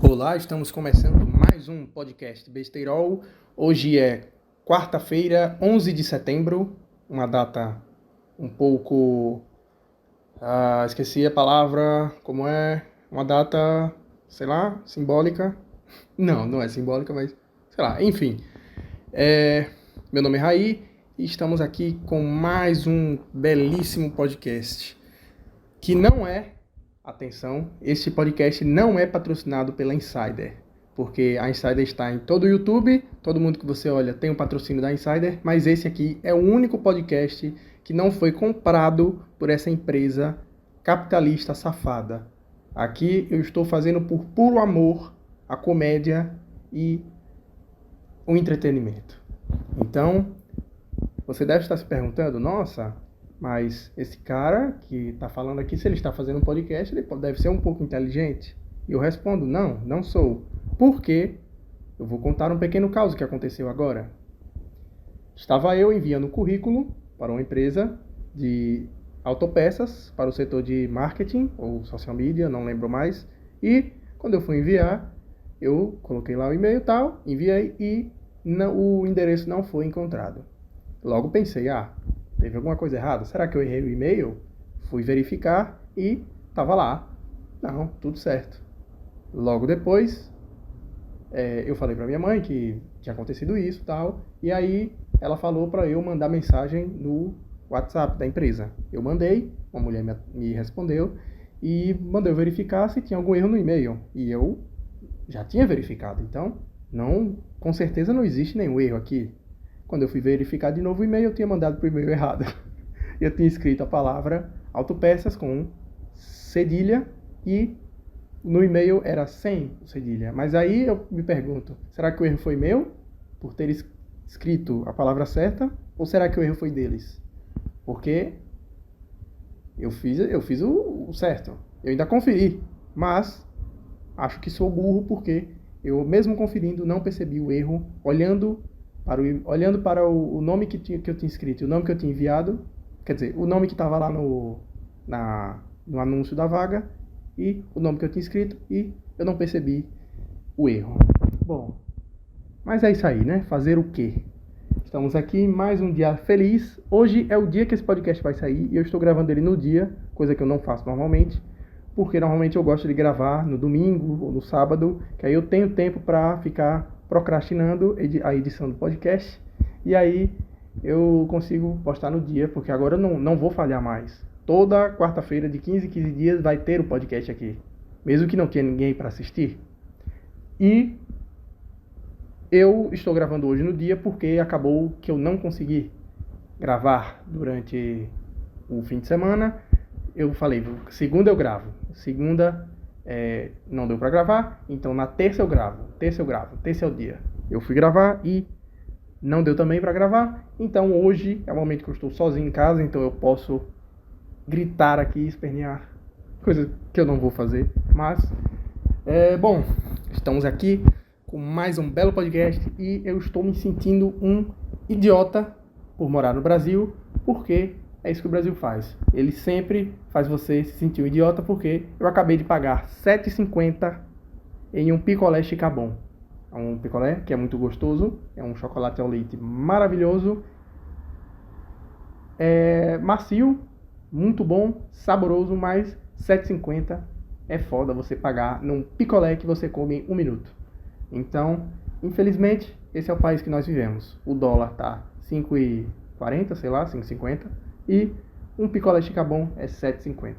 Olá, estamos começando mais um podcast Besteirol. Hoje é quarta-feira, 11 de setembro, uma data um pouco... esqueci a palavra, como é? Uma data, sei lá, simbólica? Não é simbólica, mas sei lá, enfim. Meu nome é Raí e estamos aqui com mais um belíssimo podcast, que não é... Atenção, este podcast não é patrocinado pela Insider, porque a Insider está em todo o YouTube, todo mundo que você olha tem o patrocínio da Insider, mas esse aqui é o único podcast que não foi comprado por essa empresa capitalista safada. Aqui eu estou fazendo por puro amor a comédia e o entretenimento. Então, você deve estar se perguntando, nossa, mas esse cara que está falando aqui, se ele está fazendo um podcast, ele deve ser um pouco inteligente. E eu respondo, não sou. Por quê? Eu vou contar um pequeno caso que aconteceu agora. Estava eu enviando um currículo para uma empresa de autopeças para o setor de marketing ou social media, não lembro mais. E quando eu fui enviar, eu coloquei lá o e-mail e tal, enviei e o endereço não foi encontrado. Logo pensei, teve alguma coisa errada? Será que eu errei o e-mail? Fui verificar e estava lá. Não, tudo certo. Logo depois, eu falei para minha mãe que tinha acontecido isso e tal. E aí ela falou para eu mandar mensagem no WhatsApp da empresa. Eu mandei, uma mulher me respondeu e mandou eu verificar se tinha algum erro no e-mail. E eu já tinha verificado, então com certeza não existe nenhum erro aqui. Quando eu fui verificar de novo o e-mail, eu tinha mandado para o e-mail errado. Eu tinha escrito a palavra autopeças com cedilha e no e-mail era sem cedilha. Mas aí eu me pergunto, será que o erro foi meu por ter escrito a palavra certa? Ou será que o erro foi deles? Porque eu fiz o certo. Eu ainda conferi, mas acho que sou burro porque eu, mesmo conferindo, não percebi o erro olhando para o nome que eu tinha escrito, o nome que eu tinha enviado, quer dizer, o nome que estava lá no anúncio da vaga e o nome que eu tinha escrito, e eu não percebi o erro. Bom, mas é isso aí, né? Fazer o quê? Estamos aqui em mais um dia feliz. Hoje é o dia que esse podcast vai sair e eu estou gravando ele no dia, coisa que eu não faço normalmente, porque normalmente eu gosto de gravar no domingo ou no sábado, que aí eu tenho tempo para ficar procrastinando a edição do podcast, e aí eu consigo postar no dia, porque agora eu não vou falhar mais. Toda quarta-feira, de 15 em 15 dias, vai ter o podcast aqui, mesmo que não tenha ninguém para assistir. E eu estou gravando hoje no dia porque acabou que eu não consegui gravar durante o fim de semana. Eu falei, segunda eu gravo, segunda não deu pra gravar, então na terça eu gravo, terça é o dia. Eu fui gravar e não deu também pra gravar, então hoje é o momento que eu estou sozinho em casa, então eu posso gritar aqui, espernear, coisa que eu não vou fazer, mas, bom, estamos aqui com mais um belo podcast e eu estou me sentindo um idiota por morar no Brasil, porque é isso que o Brasil faz. Ele sempre faz você se sentir um idiota, porque eu acabei de pagar R$ 7,50 em um picolé Chicabon. É um picolé que é muito gostoso, é um chocolate ao leite maravilhoso, é macio, muito bom, saboroso, mas R$ 7,50 é foda você pagar num picolé que você come em 1 minuto. Então, infelizmente, esse é o país que nós vivemos. O dólar tá 5,40, sei lá, 5,50, e um picolé Chicabon é 7,50.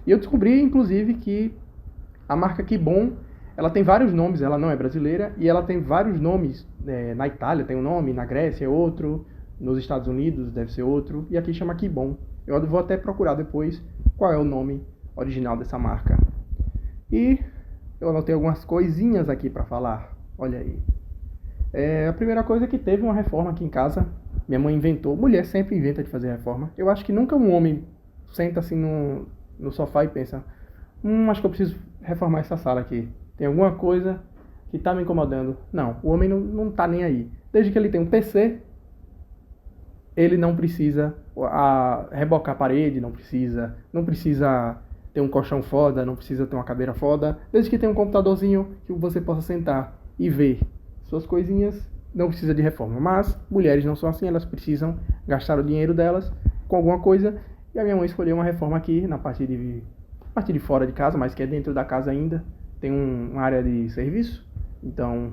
E eu descobri, inclusive, que a marca Kibon, ela tem vários nomes, ela não é brasileira, e ela tem vários nomes. Na Itália tem um nome, na Grécia é outro, nos Estados Unidos deve ser outro, e aqui chama Kibon. Eu vou até procurar depois qual é o nome original dessa marca. E eu anotei algumas coisinhas aqui para falar, olha aí. A primeira coisa é que teve uma reforma aqui em casa. Minha mãe inventou, mulher sempre inventa de fazer reforma. Eu acho que nunca um homem senta assim no sofá e pensa, acho que eu preciso reformar essa sala aqui. Tem alguma coisa que tá me incomodando. Não, o homem não tá nem aí. Desde que ele tem um PC, ele não precisa rebocar a parede, não precisa ter um colchão foda, não precisa ter uma cadeira foda, desde que tenha um computadorzinho que você possa sentar e ver suas coisinhas, não precisa de reforma. Mas mulheres não são assim, elas precisam gastar o dinheiro delas com alguma coisa, e a minha mãe escolheu uma reforma aqui na parte de fora de casa, mas que é dentro da casa ainda, tem uma área de serviço, então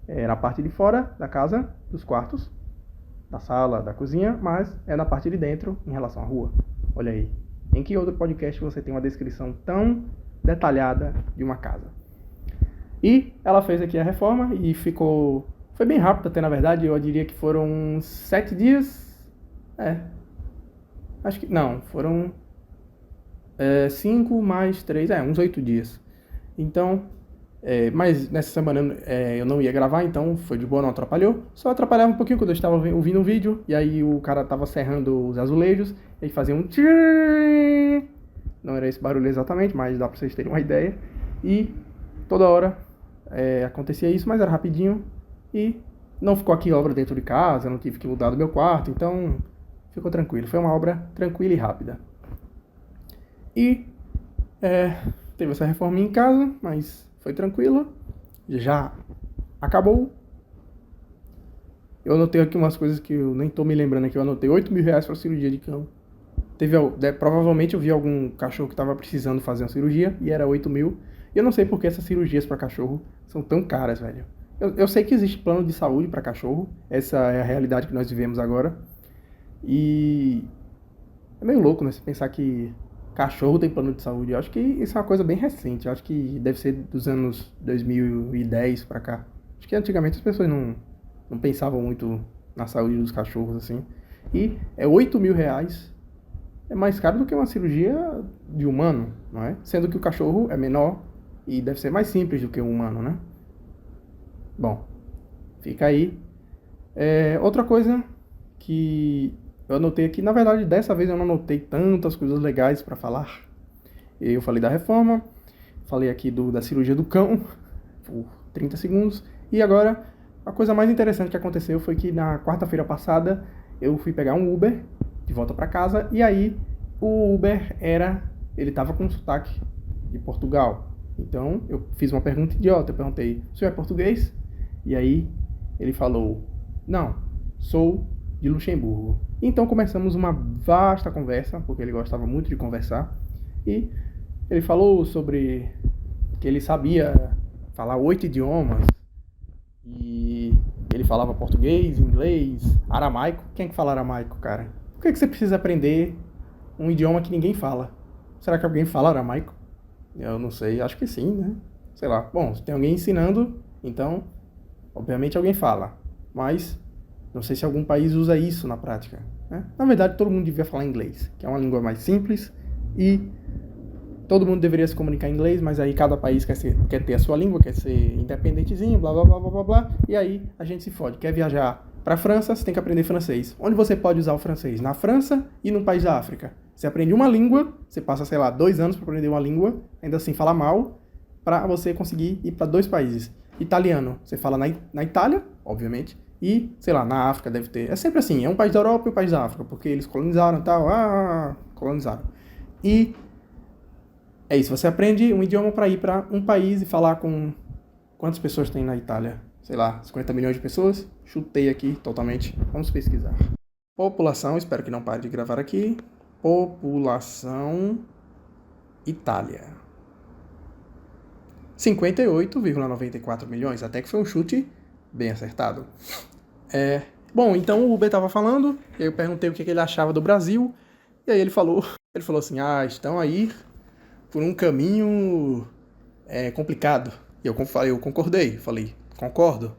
é na parte de fora da casa, dos quartos, da sala, da cozinha, mas é na parte de dentro em relação à rua. Olha aí. Em que outro podcast você tem uma descrição tão detalhada de uma casa? E ela fez aqui a reforma e ficou... Foi bem rápido até, na verdade. Eu diria que foram 7 dias. Acho que... Não, foram 5 mais 3... uns 8 dias. Então... mas nessa semana eu não ia gravar, então foi de boa, não atrapalhou. Só atrapalhava um pouquinho quando eu estava ouvindo um vídeo, e aí o cara estava serrando os azulejos, e fazia um tchim. Não era esse barulho exatamente, mas dá para vocês terem uma ideia. E toda hora acontecia isso, mas era rapidinho, e não ficou aqui obra dentro de casa, não tive que mudar do meu quarto, então ficou tranquilo. Foi uma obra tranquila e rápida. E teve essa reforminha em casa, mas... foi tranquilo, já acabou. Eu anotei aqui umas coisas que eu nem tô me lembrando aqui. Eu anotei R$8.000 para cirurgia de cão. Provavelmente eu vi algum cachorro que estava precisando fazer uma cirurgia e era 8 mil. E eu não sei porque essas cirurgias para cachorro são tão caras, velho. Eu sei que existe plano de saúde para cachorro. Essa é a realidade que nós vivemos agora. E é meio louco, né? Você pensar que cachorro tem plano de saúde. Eu acho que isso é uma coisa bem recente. Eu acho que deve ser dos anos 2010 pra cá. Acho que antigamente as pessoas não pensavam muito na saúde dos cachorros, assim. E é R$8.000. É mais caro do que uma cirurgia de humano, não é? Sendo que o cachorro é menor e deve ser mais simples do que o humano, né? Bom, fica aí. Outra coisa que... eu anotei aqui, na verdade, dessa vez eu não anotei tantas coisas legais para falar. Eu falei da reforma, falei aqui da cirurgia do cão, por 30 segundos. E agora, a coisa mais interessante que aconteceu foi que na quarta-feira passada, eu fui pegar um Uber de volta para casa. E aí, o Uber ele tava com sotaque de Portugal. Então, eu fiz uma pergunta idiota. Eu perguntei, o senhor é português? E aí, ele falou, não, sou de Luxemburgo. Então começamos uma vasta conversa, porque ele gostava muito de conversar, e ele falou sobre que ele sabia falar 8 idiomas, e ele falava português, inglês, aramaico. Quem é que fala aramaico, cara? Por que você precisa aprender um idioma que ninguém fala? Será que alguém fala aramaico? Eu não sei, acho que sim, né? Sei lá. Bom, se tem alguém ensinando, então, obviamente alguém fala, mas... não sei se algum país usa isso na prática, né? Na verdade, todo mundo devia falar inglês, que é uma língua mais simples, e todo mundo deveria se comunicar em inglês, mas aí cada país quer ter a sua língua, quer ser independentezinho, blá, blá, blá, blá, blá, blá, e aí a gente se fode. Quer viajar para a França, você tem que aprender francês. Onde você pode usar o francês? Na França e no país da África. Você aprende uma língua, você passa, sei lá, 2 anos para aprender uma língua, ainda assim fala mal, para você conseguir ir para 2 países. Italiano, você fala na Itália, obviamente, e, sei lá, na África deve ter. É sempre assim, é um país da Europa e um país da África, porque eles colonizaram e tal, colonizaram. E é isso, você aprende um idioma para ir para um país e falar com... quantas pessoas tem na Itália? Sei lá, 50 milhões de pessoas? Chutei aqui totalmente. Vamos pesquisar. População, espero que não pare de gravar aqui. População Itália. 58,94 milhões, até que foi um chute bem acertado. Bom, então o Uber estava falando, eu perguntei o que ele achava do Brasil, e aí ele falou assim, estão aí por um caminho complicado. E eu concordei, falei, concordo.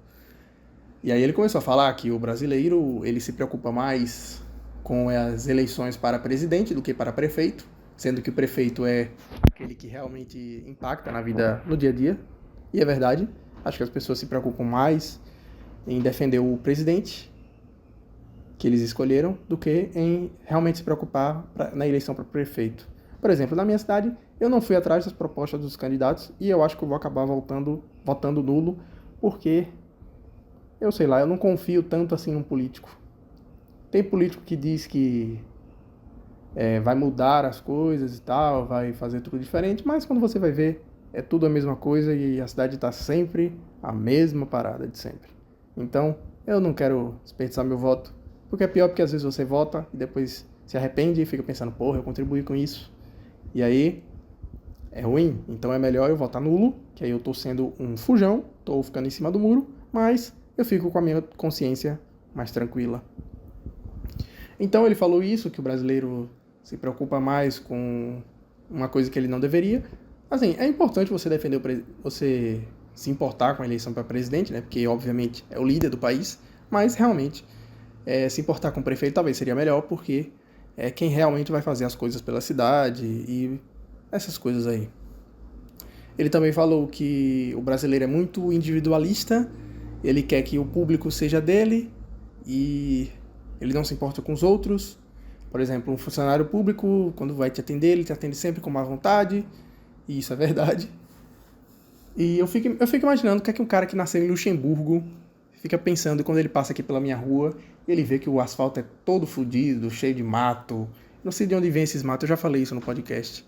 E aí ele começou a falar que o brasileiro, ele se preocupa mais com as eleições para presidente do que para prefeito, sendo que o prefeito é aquele que realmente impacta na vida, no dia a dia. E é verdade, acho que as pessoas se preocupam mais em defender o presidente que eles escolheram do que em realmente se preocupar na eleição para prefeito. Por exemplo, na minha cidade, eu não fui atrás das propostas dos candidatos e eu acho que eu vou acabar votando nulo, porque, eu sei lá, eu não confio tanto assim num político. Tem político que diz que vai mudar as coisas e tal, vai fazer tudo diferente, mas quando você vai ver, é tudo a mesma coisa e a cidade está sempre a mesma parada de sempre. Então, eu não quero desperdiçar meu voto, porque é pior porque às vezes você vota e depois se arrepende e fica pensando, porra, eu contribuí com isso. E aí, é ruim. Então é melhor eu votar nulo, que aí eu tô sendo um fujão, tô ficando em cima do muro, mas eu fico com a minha consciência mais tranquila. Então ele falou isso, que o brasileiro se preocupa mais com uma coisa que ele não deveria. Assim, é importante você defender você se importar com a eleição para presidente, né? Porque obviamente é o líder do país, mas realmente se importar com o prefeito talvez seria melhor, porque é quem realmente vai fazer as coisas pela cidade e essas coisas aí. Ele também falou que o brasileiro é muito individualista, ele quer que o público seja dele e ele não se importa com os outros. Por exemplo, um funcionário público, quando vai te atender, ele te atende sempre com má vontade, e isso é verdade. E eu fico imaginando o que é que um cara que nasceu em Luxemburgo fica pensando quando ele passa aqui pela minha rua e ele vê que o asfalto é todo fodido, cheio de mato. Não sei de onde vem esses matos, eu já falei isso no podcast.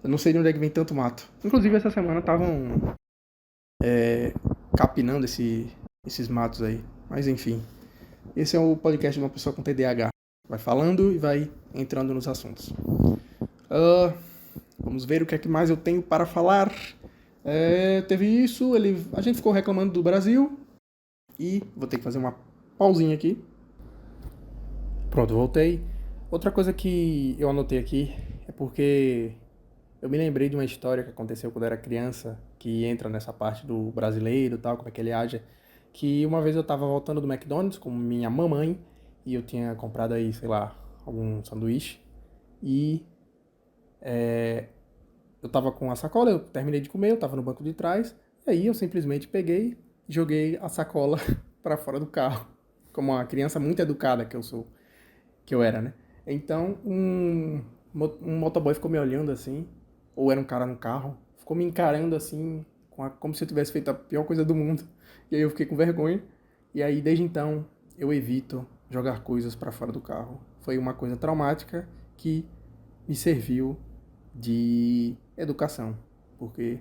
Eu não sei de onde é que vem tanto mato. Inclusive, essa semana estavam capinando esses matos aí. Mas enfim, esse é o podcast de uma pessoa com TDAH. Vai falando e vai entrando nos assuntos. Vamos ver o que é que mais eu tenho para falar. Teve isso, a gente ficou reclamando do Brasil. E vou ter que fazer uma pausinha aqui. Pronto, voltei. Outra coisa que eu anotei aqui é porque eu me lembrei de uma história que aconteceu quando eu era criança, que entra nessa parte do brasileiro e tal, como é que ele age. Que uma vez eu tava voltando do McDonald's com minha mamãe e eu tinha comprado aí, sei lá, algum sanduíche. E eu tava com a sacola, eu terminei de comer, eu tava no banco de trás. E aí eu simplesmente peguei e joguei a sacola para fora do carro. Como uma criança muito educada que eu era, né? Então, um motoboy ficou me olhando assim, ou era um cara no carro, ficou me encarando assim, como se eu tivesse feito a pior coisa do mundo. E aí eu fiquei com vergonha. E aí, desde então, eu evito jogar coisas para fora do carro. Foi uma coisa traumática que me serviu de educação, porque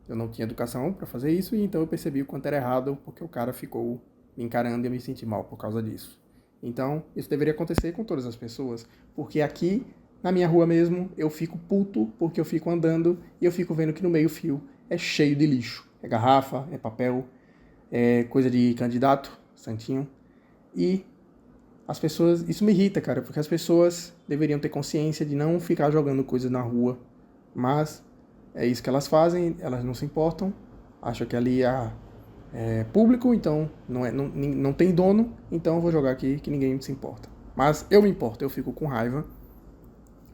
eu não tinha educação para fazer isso, e então eu percebi o quanto era errado, porque o cara ficou me encarando e eu me senti mal por causa disso. Então, isso deveria acontecer com todas as pessoas, porque aqui, na minha rua mesmo, eu fico puto, porque eu fico andando e eu fico vendo que no meio-fio é cheio de lixo. É garrafa, é papel, é coisa de candidato, santinho. E as pessoas, isso me irrita, cara, porque as pessoas deveriam ter consciência de não ficar jogando coisas na rua, mas é isso que elas fazem, elas não se importam, acham que ali é público, então não tem dono, então eu vou jogar aqui que ninguém se importa. Mas eu me importo, eu fico com raiva.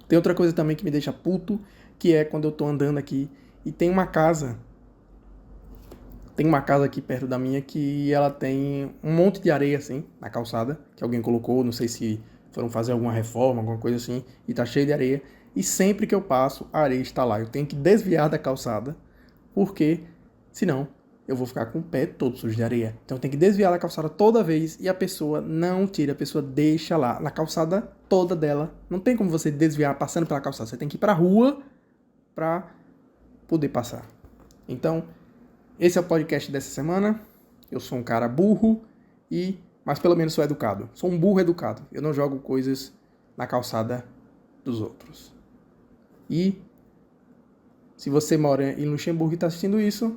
Tem outra coisa também que me deixa puto, que é quando eu tô andando aqui e tem uma casa aqui perto da minha que ela tem um monte de areia assim, na calçada, que alguém colocou, não sei se foram fazer alguma reforma, alguma coisa assim, e tá cheio de areia. E sempre que eu passo, a areia está lá. Eu tenho que desviar da calçada, porque senão eu vou ficar com o pé todo sujo de areia. Então eu tenho que desviar da calçada toda vez e a pessoa não tira, a pessoa deixa lá, na calçada toda dela. Não tem como você desviar passando pela calçada, você tem que ir pra rua pra poder passar. Então, esse é o podcast dessa semana. Eu sou um cara burro, mas pelo menos sou educado. Sou um burro educado. Eu não jogo coisas na calçada dos outros. E se você mora em Luxemburgo e está assistindo isso,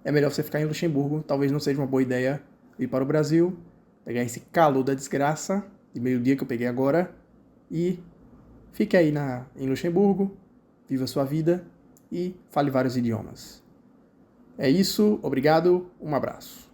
é melhor você ficar em Luxemburgo. Talvez não seja uma boa ideia ir para o Brasil, pegar esse calor da desgraça de meio-dia que eu peguei agora e fique aí em Luxemburgo, viva a sua vida e fale vários idiomas. É isso, obrigado, um abraço.